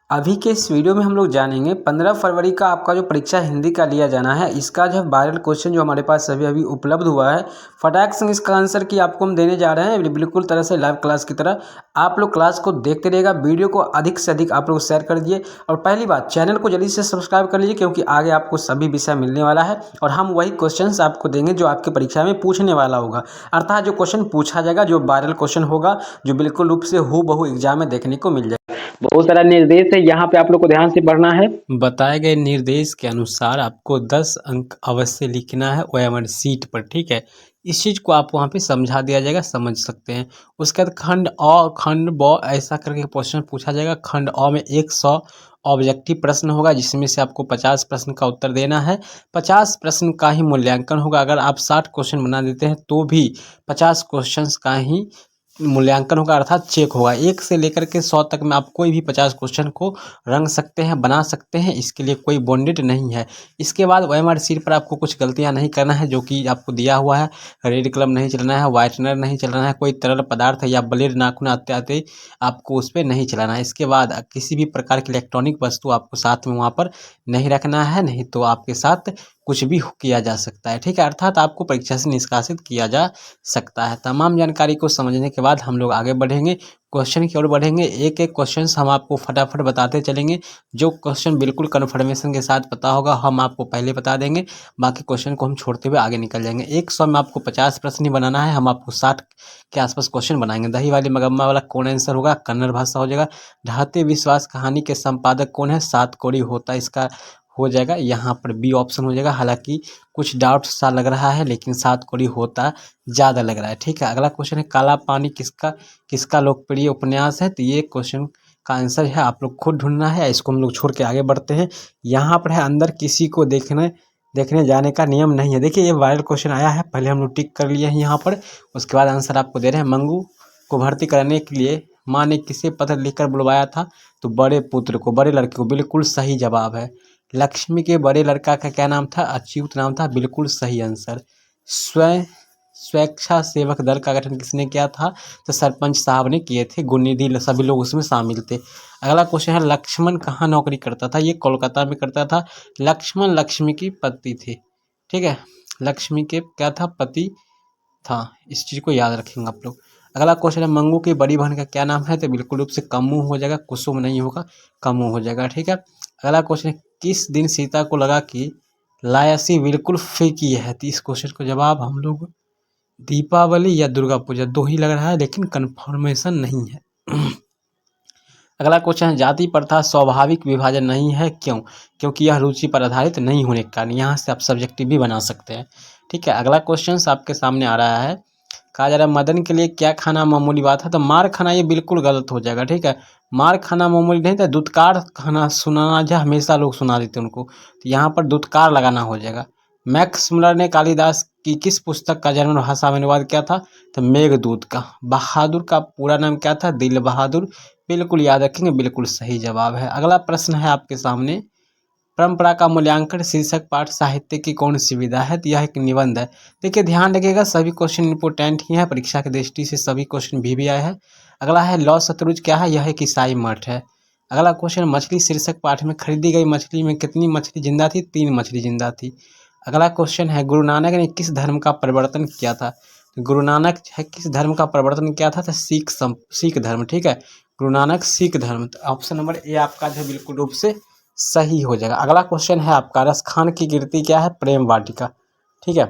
अभी के इस वीडियो में हम लोग जानेंगे 15 फरवरी का आपका जो परीक्षा हिंदी का लिया जाना है, इसका जो वायरल क्वेश्चन जो हमारे पास अभी अभी उपलब्ध हुआ है, फटाक से इसका आंसर की आपको हम देने जा रहे हैं बिल्कुल तरह से लाइव क्लास की तरह। आप लोग क्लास को देखते रहिएगा, वीडियो को अधिक से अधिक आप लोग शेयर कर दिए और पहली बात चैनल को जल्दी से सब्सक्राइब कर लीजिए, क्योंकि आगे आपको सभी विषय मिलने वाला है और हम वही क्वेश्चन आपको देंगे जो आपकी परीक्षा में पूछने वाला होगा। अर्थात जो क्वेश्चन पूछा जाएगा, जो वायरल क्वेश्चन होगा, जो बिल्कुल रूप से हूबहू एग्जाम में देखने को मिल जाएगा। बहुत सारा निर्देश है, यहाँ पे आप लोग को ध्यान से पढ़ना है। बताए गए निर्देश के अनुसार आपको 10 अंक अवश्य लिखना है ओएमआर सीट पर, ठीक है। इस चीज़ को आप वहाँ पे समझा दिया जाएगा, समझ सकते हैं। उसके बाद खंड अ खंड ब ऐसा करके क्वेश्चन पूछा जाएगा। खंड अ में 100 ऑब्जेक्टिव प्रश्न होगा, जिसमें से आपको 50 प्रश्न का उत्तर देना है। 50 प्रश्न का ही मूल्यांकन होगा। अगर आप 60 क्वेश्चन बना देते हैं तो भी 50 क्वेश्चन का ही मूल्यांकन होगा, अर्थात चेक होगा। 1 से लेकर के 100 तक में आप कोई भी 50 क्वेश्चन को रंग सकते हैं, बना सकते हैं, इसके लिए कोई बॉन्डेड नहीं है। इसके बाद ओएमआर शीट पर आपको कुछ गलतियां नहीं करना है, जो कि आपको दिया हुआ है। रेड कलम नहीं चलाना है, व्हाइटनर नहीं चलाना है, कोई तरल पदार्थ या ब्लेड नाखून आते आपको उस पर नहीं चलाना है। इसके बाद किसी भी प्रकार की इलेक्ट्रॉनिक वस्तु आपको साथ में वहाँ पर नहीं रखना है, नहीं तो आपके साथ कुछ भी किया जा सकता है, ठीक है। अर्थात आपको परीक्षा से निष्कासित किया जा सकता है। तमाम जानकारी को समझने के बाद हम लोग आगे बढ़ेंगे, क्वेश्चन की ओर बढ़ेंगे। एक एक क्वेश्चन हम आपको फटाफट बताते चलेंगे। जो क्वेश्चन बिल्कुल कन्फर्मेशन के साथ पता होगा हम आपको पहले बता देंगे, बाकी क्वेश्चन को हम छोड़ते हुए आगे निकल जाएंगे। 100 में आपको 50 प्रश्न ही बनाना है, हम आपको 60 के आसपास क्वेश्चन बनाएंगे। दही वाली मगम्मा वाला कौन आंसर होगा? कन्नड़ भाषा हो जाएगा। ढाते विश्वास कहानी के संपादक कौन है? सात कौड़ी होता, इसका हो जाएगा यहाँ पर बी ऑप्शन हो जाएगा। हालांकि कुछ डाउट सा लग रहा है, लेकिन सात कौड़ी होता ज़्यादा लग रहा है, ठीक है। अगला क्वेश्चन है काला पानी किसका लोकप्रिय उपन्यास है? तो ये क्वेश्चन का आंसर है, आप लोग खुद ढूंढना है। इसको हम लोग छोड़ के आगे बढ़ते हैं। यहाँ पर है अंदर किसी को देखने जाने का नियम नहीं है। देखिए ये वायरल क्वेश्चन आया है, पहले हम लोग टिक कर लिए हैं यहाँ पर। उसके बाद आंसर आपको दे रहे हैं। मंगू को भर्ती कराने के लिए माँ ने किसे पत्र लिखकर बुलवाया था? तो बड़े पुत्र को, बड़े लड़के को, बिल्कुल सही जवाब है। लक्ष्मी के बड़े लड़का का क्या नाम था? अच्युत नाम था, बिल्कुल सही आंसर। स्वेच्छा सेवक दल का गठन किसने किया था? तो सरपंच साहब ने किए थे, गुणनिधि सभी लोग उसमें शामिल थे। अगला क्वेश्चन है लक्ष्मण कहाँ नौकरी करता था? ये कोलकाता में करता था। लक्ष्मण लक्ष्मी की पति थे, ठीक है। लक्ष्मी के क्या था? पति था। इस चीज़ को याद रखेंगे आप लोग। अगला क्वेश्चन है मंगू की बड़ी बहन का क्या नाम है? तो बिल्कुल रूप से कम्मू हो जाएगा, कुसुम नहीं होगा, कम्मू हो जाएगा, ठीक है। अगला क्वेश्चन है किस दिन सीता को लगा कि लायसी बिल्कुल फीकी है? तो इस क्वेश्चन का जवाब हम लोग दीपावली या दुर्गा पूजा, दो ही लग रहा है, लेकिन कन्फर्मेशन नहीं है। अगला क्वेश्चन है जाति प्रथा स्वाभाविक विभाजन नहीं है, क्यों? क्योंकि यह रुचि पर आधारित नहीं होने के कारण। यहाँ से आप सब्जेक्टिव भी बना सकते हैं, ठीक है। अगला क्वेश्चन आपके सामने आ रहा है, कहा जा रहा है मदन के लिए क्या खाना मामूली बात है? तो मार खाना ये बिल्कुल गलत हो जाएगा, ठीक है। मार खाना मामूली नहीं था, दुत्कार खाना सुनाना जो हमेशा लोग सुना देते उनको, तो यहाँ पर दुत्कार लगाना हो जाएगा। मैक्स मुलर ने कालिदास की किस पुस्तक का जर्मन भाषा में अनुवाद किया था? तो मेघदूत का। बहादुर का पूरा नाम क्या था? दिल बहादुर, बिल्कुल याद रखेंगे, बिल्कुल सही जवाब है। अगला प्रश्न है आपके सामने, परंपरा का मूल्यांकन शीर्षक पाठ साहित्य की कौन सी विधा है? तो यह एक निबंध है। देखिए ध्यान रखिएगा, सभी क्वेश्चन इंपोर्टेंट ही है, परीक्षा की दृष्टि से सभी क्वेश्चन भी आए हैं। अगला है लौ शतरुज क्या है? यह एक ईसाई मठ है। अगला क्वेश्चन मछली शीर्षक पाठ में खरीदी गई मछली में कितनी मछली जिंदा थी? 3 मछली जिंदा थी। अगला क्वेश्चन है गुरु नानक ने किस धर्म का परिवर्तन किया था? गुरु नानक है किस धर्म का परिवर्तन किया था? तो सिख धर्म, ठीक है। गुरु नानक सिख धर्म। तो ऑप्शन नंबर ए आपका जो बिल्कुल रूप से सही हो जाएगा। अगला क्वेश्चन है आपका रसखान की कीर्ति क्या है? प्रेम वाटिका, ठीक है।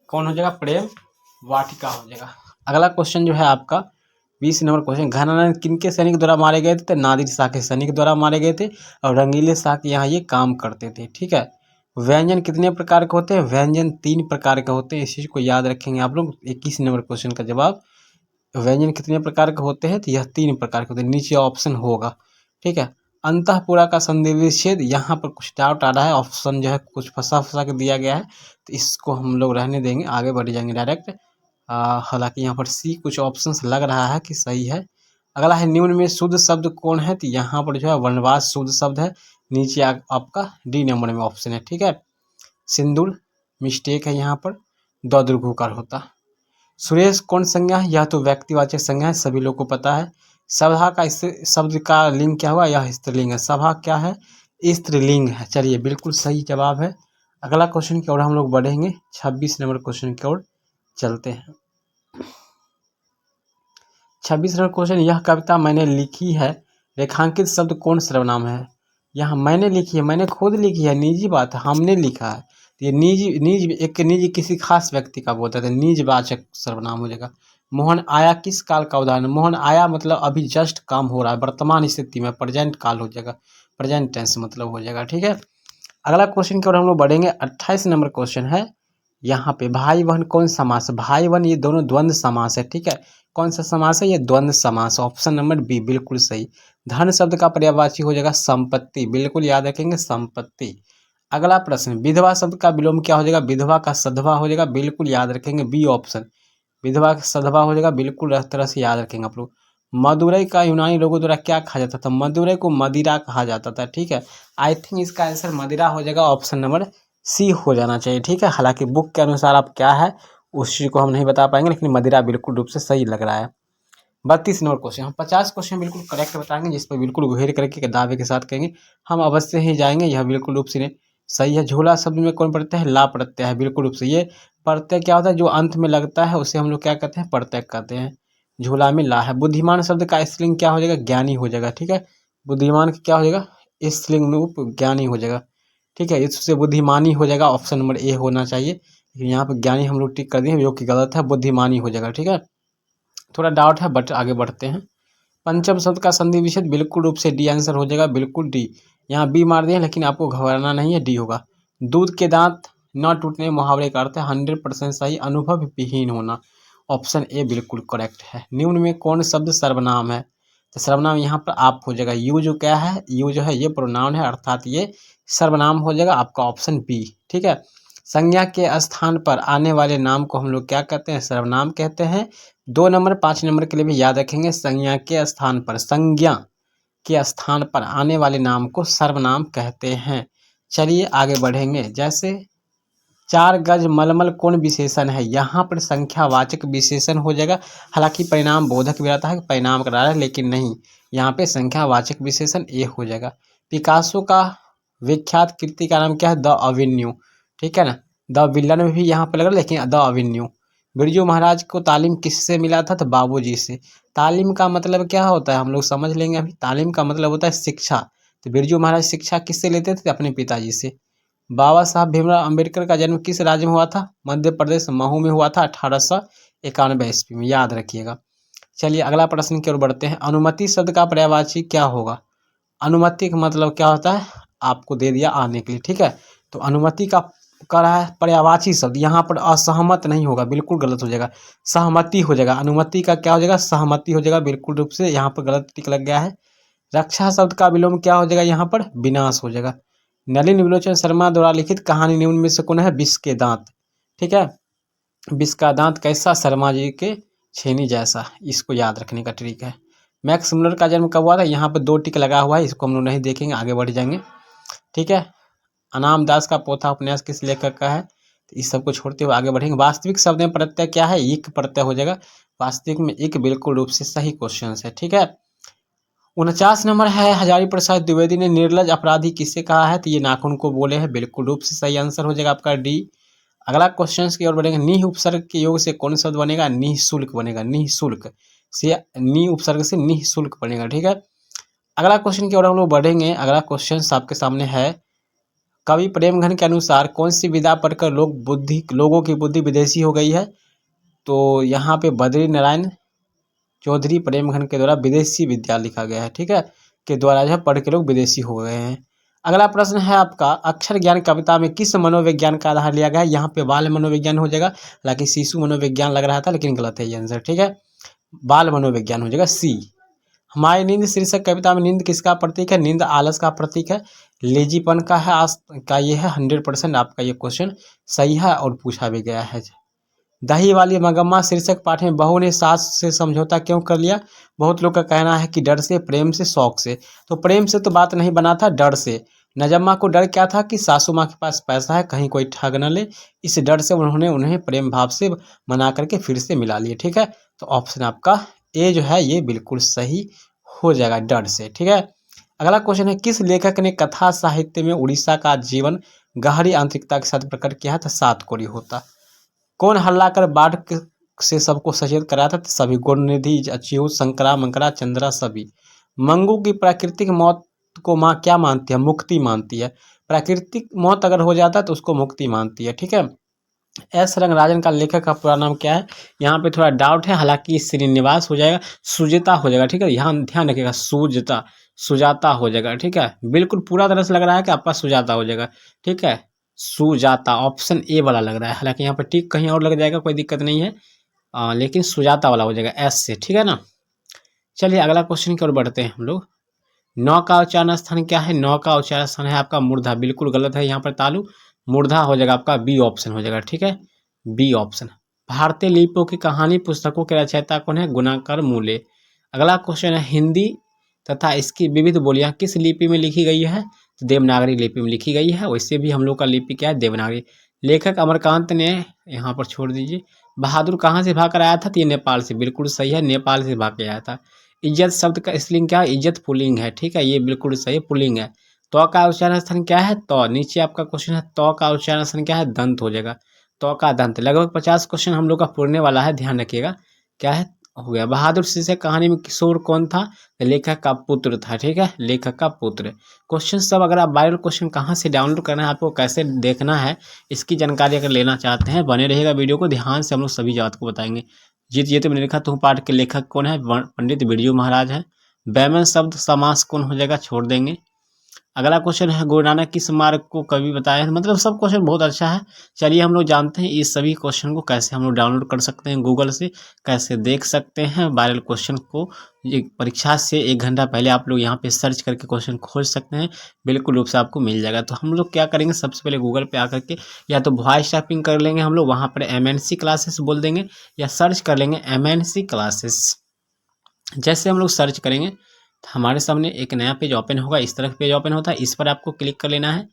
कौन हो जाएगा? प्रेम वाटिका हो जाएगा। अगला क्वेश्चन जो है आपका 20 नंबर क्वेश्चन, घनानंद किनके सैनिक द्वारा मारे गए थे? तो नादिर शाह के सैनिक द्वारा मारे गए थे और रंगीले शाह के यहाँ ये काम करते थे, ठीक है। व्यंजन कितने प्रकार के होते हैं? व्यंजन 3 प्रकार के होते हैं, इस चीज को याद रखेंगे आप लोग। 21 नंबर क्वेश्चन का जवाब व्यंजन कितने प्रकार के होते हैं? तो यह 3 प्रकार के होते हैं, नीचे ऑप्शन होगा, ठीक है। अंतःपुरा का संधिविच्छेद, यहाँ पर कुछ डाउट आ रहा है, ऑप्शन जो है कुछ फंसा के दिया गया है, तो इसको हम लोग रहने देंगे, आगे बढ़ जाएंगे डायरेक्ट। हालांकि यहाँ पर सी कुछ ऑप्शंस लग रहा है कि सही है। अगला है निम्न में शुद्ध शब्द कौन है? तो यहाँ पर जो है वनवास शुद्ध शब्द है, नीचे आपका डी नंबर में ऑप्शन है, ठीक है। सिंदूर मिस्टेक है, यहाँ पर दो दीर्घकार होता। सुरेश कौन संज्ञा है? यह तो व्यक्तिवाचक संज्ञा है, सभी लोग को पता है। सभा का इस शब्द का लिंग क्या हुआ, यह स्त्रीलिंग है। सभा क्या है, स्त्रीलिंग है। चलिए बिल्कुल सही जवाब है। अगला क्वेश्चन की ओर हम लोग बढ़ेंगे, 26 नंबर क्वेश्चन की ओर चलते हैं। 26 नंबर क्वेश्चन, यह कविता मैंने लिखी है, रेखांकित शब्द कौन सर्वनाम है। यहाँ मैंने लिखी है, मैंने खुद लिखी है, निजी बात है, हमने लिखा है। तो ये निजी किसी खास व्यक्ति का बोलते थे, निजवाचक सर्वनाम हो जाएगा। मोहन आया किस काल का उदाहरण, मोहन आया मतलब अभी जस्ट काम हो रहा है, वर्तमान स्थिति में, प्रेजेंट काल हो जाएगा, प्रेजेंट टेंस मतलब हो जाएगा। ठीक है, अगला क्वेश्चन की ओर हम लोग बढ़ेंगे। 28 नंबर क्वेश्चन है, यहाँ पे भाई बहन कौन समास है, भाई बहन ये दोनों द्वंद्व समास है। ठीक है, कौन सा समास है, ये द्वंद्व समास। ऑप्शन नंबर बी बिल्कुल सही। धन शब्द का पर्यायवाची हो जाएगा संपत्ति, बिल्कुल याद रखेंगे संपत्ति। अगला प्रश्न, विधवा शब्द का विलोम क्या हो जाएगा, विधवा का सधवा हो जाएगा, बिल्कुल याद रखेंगे बी ऑप्शन, विधवा का सधवा हो जाएगा, बिल्कुल तरह से याद रखेंगे आप लोग। मदुरई का यूनानी लोगों द्वारा क्या कहा जाता था, मदुरई को मदिरा कहा जाता था। ठीक है, आई थिंक इसका आंसर मदिरा हो जाएगा, ऑप्शन नंबर सी हो जाना चाहिए। ठीक है, हालांकि बुक के अनुसार आप क्या है उस चीज को हम नहीं बता पाएंगे, लेकिन मदिरा बिल्कुल रूप से सही लग रहा है। 32 नंबर क्वेश्चन, हम 50 क्वेश्चन बिल्कुल करेक्ट बताएंगे, जिस पर बिल्कुल घेर करके दावे के साथ कहेंगे हम अवश्य ही जाएंगे, यह बिल्कुल रूप से सही है। झूला शब्द में कौन प्रत्यय है, ला प्रत्यय है, बिल्कुल रूप से। ये प्रत्यय क्या होता है, जो अंत में लगता है उसे हम लोग क्या कहते हैं, प्रत्यय कहते हैं। झूला में ला है। बुद्धिमान शब्द का स्त्रीलिंग क्या हो जाएगा, ज्ञानी हो जाएगा। ठीक है, बुद्धिमान का क्या हो जाएगा, स्त्रीलिंग रूप ज्ञानी हो जाएगा। ठीक है, इससे बुद्धिमानी हो जाएगा, ऑप्शन नंबर ए होना चाहिए, लेकिन यहाँ पे ज्ञानी हम लोग टिक कर दिए, जो कि गलत है, बुद्धिमानी हो जाएगा। ठीक है, थोड़ा डाउट है बट आगे बढ़ते हैं। पंचम शब्द का संधि विच्छेद, बिल्कुल रूप से डी आंसर हो जाएगा, बिल्कुल डी। यहाँ बी मार दिए, लेकिन आपको घबराना नहीं है, डी होगा। दूध के दांत न टूटने मुहावरे का अर्थ है 100% सही, अनुभव विहीन होना, ऑप्शन ए बिल्कुल करेक्ट है। निम्न में कौन शब्द सर्वनाम है, तो सर्वनाम यहाँ पर आप हो जाएगा। यू जो क्या है, यू जो है ये प्रोनाउन है, अर्थात ये सर्वनाम हो जाएगा आपका, ऑप्शन बी। ठीक है, संज्ञा के स्थान पर आने वाले नाम को हम लोग क्या कहते हैं, सर्वनाम कहते हैं। 2 नंबर 5 नंबर के लिए भी याद रखेंगे, संज्ञा के स्थान पर, संज्ञा के स्थान पर आने वाले नाम को सर्वनाम कहते हैं। चलिए आगे बढ़ेंगे। जैसे 4 गज मलमल कौन विशेषण है, यहाँ पर संख्यावाचक विशेषण हो जाएगा, हालांकि परिणाम बोधक भी रहता है, परिणाम करा रहा है, लेकिन नहीं, यहाँ पे संख्यावाचक विशेषण ए हो जाएगा। पिकासो का विख्यात कृति का नाम क्या है, द अवेन्यू। ठीक है ना, द विलन में भी यहाँ पे लग रहा है, लेकिन द अवेन्यू। बिरजू महाराज को तालीम किससे मिला था, तो बाबूजी से। तालीम का मतलब क्या होता है हम लोग समझ लेंगे अभी। तालीम का मतलब होता है शिक्षा, तो बिरजू महाराज शिक्षा किससे लेते थे, अपने पिताजी से। बाबा साहब भीमराव अंबेडकर का जन्म किस राज्य में हुआ था, मध्य प्रदेश महू में हुआ था, 1891 ईस्वी में, याद रखिएगा। चलिए अगला प्रश्न की ओर बढ़ते हैं। अनुमति शब्द का पर्यायवाची क्या होगा, अनुमति का मतलब क्या होता है, आपको दे दिया आने के लिए। ठीक है, तो अनुमति का कर रहा है पर्यायवाची शब्द, यहाँ पर असहमत नहीं होगा, बिल्कुल गलत हो जाएगा, सहमति हो जाएगा। अनुमति का क्या हो जाएगा, सहमति हो जाएगा, बिल्कुल रूप से यहाँ पर गलत टिक लग गया है। रक्षा शब्द का विलोम क्या हो जाएगा, यहाँ पर विनाश हो जाएगा। नलिन विलोचन शर्मा द्वारा लिखित कहानी निम्न में से कौन है, विष के दांत। ठीक है, विष का दांत कैसा, शर्मा जी के छेनी जैसा, इसको याद रखने का ट्रिक है। मैक्स मुलर का जन्म कब हुआ था, यहाँ पर 2 टिक लगा हुआ है, इसको हम लोग नहीं देखेंगे, आगे बढ़ जाएंगे। ठीक है, अनाम दास का पोथा उपन्यास किस लेखक का है, तो इस सबको छोड़ते हुए आगे बढ़ेंगे। वास्तविक शब्द में प्रत्यय क्या है, इक प्रत्यय हो जाएगा, वास्तविक में इक बिल्कुल रूप से सही क्वेश्चन है। ठीक है, 49 नंबर है, हजारी प्रसाद द्विवेदी ने निर्लज अपराधी किसे कहा है, तो ये नाखून को बोले हैं, बिल्कुल रूप से सही आंसर हो जाएगा आपका डी। अगला क्वेश्चन की ओर बढ़ेंगे। निह उपसर्ग के योग से कौन शब्द बनेगा, निःशुल्क बनेगा, निःशुल्क से, नि उपसर्ग से निःशुल्क बनेगा। ठीक है, अगला क्वेश्चन की ओर हम लोग बढ़ेंगे। अगला क्वेश्चन आपके सामने है, कवि प्रेमघन के अनुसार कौन सी विधा पढ़कर लोगों की बुद्धि विदेशी हो गई है, तो यहाँ पे बद्री नारायण चौधरी प्रेमघन के द्वारा विदेशी विद्या लिखा गया है। ठीक है, के द्वारा जो है पढ़ के लोग विदेशी हो गए हैं। अगला प्रश्न है आपका, अक्षर ज्ञान कविता में किस मनोविज्ञान का आधार लिया गया है, यहाँ पे बाल मनोविज्ञान हो जाएगा, हालांकि शिशु मनोविज्ञान लग रहा था, लेकिन गलत है ये आंसर। ठीक है, बाल मनोविज्ञान हो जाएगा सी। हमारी नींद शीर्षक कविता में नींद किसका प्रतीक है, नींद आलस का प्रतीक है, लेजीपन का है, आज का ये है। 100% आपका ये क्वेश्चन सही है और पूछा भी गया है। दही वाली मगम्मा शीर्षक पाठ में बहू ने सास से समझौता क्यों कर लिया, बहुत लोग का कहना है कि डर से, प्रेम से, शौक से। तो प्रेम से तो बात नहीं बना था, डर से। नजम्मा को डर क्या था कि सासू माँ के पास पैसा है, कहीं कोई ठग न ले, इस डर से उन्होंने उन्हें प्रेम भाव से मना करके फिर से मिला लिए। ठीक है, तो ऑप्शन आपका ए जो है ये बिल्कुल सही हो जाएगा डर से। ठीक है, अगला क्वेश्चन है, किस लेखक ने कथा साहित्य में उड़ीसा का जीवन गहरी आंतरिकता के साथ प्रकट किया है? तो सात कोरी होता। कौन हल्ला कर बाढ़ से सबको सचेत कराया था? तो सभी, गुणनिधि, अच्युत, शंकरा, मंकरा, चंद्रा, सभी। मंगू की प्राकृतिक मौत को माँ क्या मानती है? मुक्ति मानती है। प्राकृतिक मौत अगर हो जाता है तो उसको मुक्ति मानती है। ठीक है, एस रंगराजन का लेखक का पूरा नाम क्या है? यहाँ पे थोड़ा डाउट है, हालांकि श्रीनिवास हो जाएगा, सुजाता हो जाएगा। ठीक है, ध्यान ध्यान रखिएगा, सुजाता सुजाता हो जाएगा। ठीक है, बिल्कुल पूरा तरह से लग रहा है कि आपका सुजाता हो जाएगा। ठीक है, सुजाता ऑप्शन ए वाला लग रहा है, हालांकि यहाँ पर टिक कहीं और लग जाएगा, कोई दिक्कत नहीं है। लेकिन सुजाता वाला हो जाएगा एस से। ठीक है ना, चलिए अगला क्वेश्चन की ओर बढ़ते हैं हम लोग। नौ का उच्चारण स्थान क्या है? नौ का उच्चारण स्थान है आपका मूर्धा, बिल्कुल गलत है यहाँ पर तालु, मूर्धा हो जाएगा आपका, बी ऑप्शन हो जाएगा। ठीक है, बी ऑप्शन। भारतीय लिपियों की कहानी पुस्तकों के रचयिता कौन है? गुणाकर मूले। अगला क्वेश्चन है, हिंदी तथा इसकी विविध बोलियां किस लिपि में लिखी गई है? तो देवनागरी लिपि में लिखी गई है। वैसे भी हम लोग का लिपि क्या है? देवनागरी। लेखक अमरकांत ने, यहाँ पर छोड़ दीजिए, बहादुर कहाँ से भाग कर आया था? तो ये नेपाल से, बिल्कुल सही है, नेपाल से भाग के आया था। इज्जत शब्द का स्त्रीलिंग क्या है? इज्जत पुल्लिंग है। ठीक है, ये बिल्कुल सही पुल्लिंग है। तो का उच्चारण स्थान क्या है? तो नीचे आपका क्वेश्चन है, तो का उच्चारण स्थान क्या है? दंत हो जाएगा, तो का दंत। लगभग 50 क्वेश्चन हम लोग का पूरने वाला है, ध्यान रखिएगा। क्या है? हो गया। बहादुर सिंह कहानी में किशोर कौन था? लेखक का पुत्र था। ठीक है, लेखक का पुत्र। क्वेश्चन सब अगर आप वायरल क्वेश्चन कहाँ से डाउनलोड करना है, आपको कैसे देखना है, इसकी जानकारी अगर लेना चाहते हैं, बने रहेगा वीडियो को ध्यान से, हम लोग सभी बात को बताएंगे। ये तो मैंने लिखा, तुम पाठ के लेखक कौन है? पंडित बिरजू महाराज है। बैमन शब्द समास कौन हो जाएगा? छोड़ देंगे। अगला क्वेश्चन है, गुरु नानक किस मार्ग को कवि बताया है? मतलब सब क्वेश्चन बहुत अच्छा है। चलिए हम लोग जानते हैं इस सभी क्वेश्चन को कैसे हम लोग डाउनलोड कर सकते हैं गूगल से, कैसे देख सकते हैं वायरल क्वेश्चन को। ये परीक्षा से 1 घंटा पहले आप लोग यहाँ पे सर्च करके क्वेश्चन खोज सकते हैं, बिल्कुल रूप से आपको मिल जाएगा। तो हम लोग क्या करेंगे, सबसे पहले गूगल पे आकर के या तो वॉइस टाइपिंग कर लेंगे हम लोग, वहाँ पर MNC क्लासेस बोल देंगे, या सर्च कर लेंगे MNC क्लासेस। जैसे हम लोग सर्च करेंगे तो हमारे सामने एक नया पेज ओपन होगा, इस तरह पेज ओपन होता है, इस पर आपको क्लिक कर लेना है।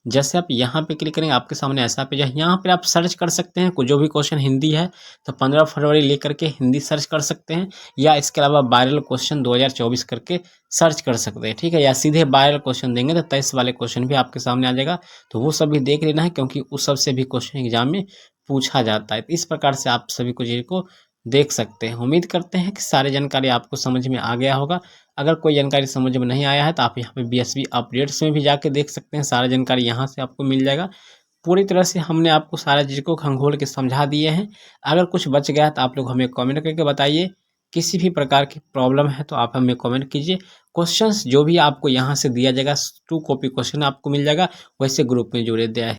जैसे आप यहाँ पे क्लिक करेंगे आपके सामने ऐसा पेज है, यहाँ पे आप सर्च कर सकते हैं जो भी क्वेश्चन हिंदी है तो 15 फरवरी लेकर के हिंदी सर्च कर सकते हैं, या इसके अलावा वायरल क्वेश्चन 2024 करके सर्च कर सकते हैं। ठीक है, या सीधे वायरल क्वेश्चन देंगे तो 23 वाले क्वेश्चन भी आपके सामने आ जाएगा, तो वो सब भी देख लेना है, क्योंकि उस सब से भी क्वेश्चन एग्जाम में पूछा जाता है। इस प्रकार से आप सभी को चीज़ को देख सकते हैं। उम्मीद करते हैं कि सारी जानकारी आपको समझ में आ गया होगा। अगर कोई जानकारी समझ में नहीं आया है तो आप यहाँ पे BSB अपडेट्स में भी जाके देख सकते हैं, सारा जानकारी यहाँ से आपको मिल जाएगा। पूरी तरह से हमने आपको सारा चीज़ को खंगोल के समझा दिए हैं। अगर कुछ बच गया तो आप लोग हमें कमेंट करके बताइए। किसी भी प्रकार की प्रॉब्लम है तो आप हमें कमेंट कीजिए। क्वेश्चंस जो भी आपको यहाँ से दिया जाएगा 2 कॉपी क्वेश्चन आपको मिल जाएगा, वैसे ग्रुप में जोड़े दिया है।